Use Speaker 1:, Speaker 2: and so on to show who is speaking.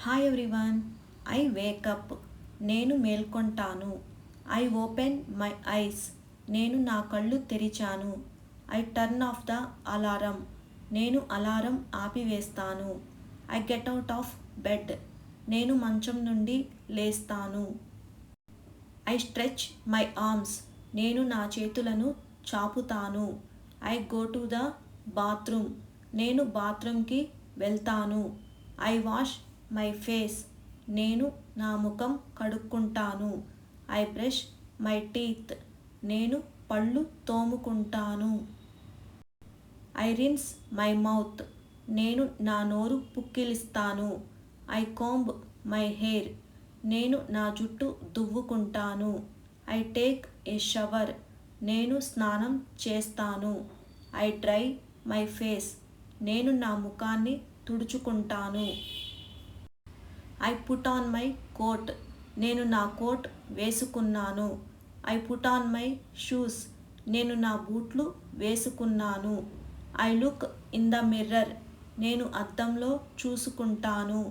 Speaker 1: Hi everyone. I wake up, నేను మేల్కొంటాను. I open my eyes, నేను నా కళ్ళు తెరిచాను. I turn off the alarm, నేను అలారం ఆపివేస్తాను. I get out of bed, నేను మంచం నుండి లేస్తాను. ఐ స్ట్రెచ్ మై ఆర్మ్స్, నేను నా చేతులను చాపుతాను. I go to the bathroom, నేను బాత్రూమ్కి వెళ్తాను. ఐ వాష్ మై ఫేస్, నేను నా ముఖం కడుక్కుంటాను. ఐ బ్రష్ మై టీత్, నేను పళ్ళు తోముకుంటాను. ఐ రిన్స్ మై మౌత్, నేను నా నోరు పుక్కిలిస్తాను. ఐ కోంబ్ మై హెయిర్, నేను నా జుట్టు దువ్వుకుంటాను. ఐ టేక్ ఏ షవర్, నేను స్నానం చేస్తాను. ఐ డ్రై మై ఫేస్, నేను నా ముఖాన్ని తుడుచుకుంటాను. I put on my coat, నేను నా కోట్ వేసుకున్నాను. I put on my shoes, నేను నా బూట్లు వేసుకున్నాను. I look in the mirror, నేను అద్దంలో చూసుకుంటాను.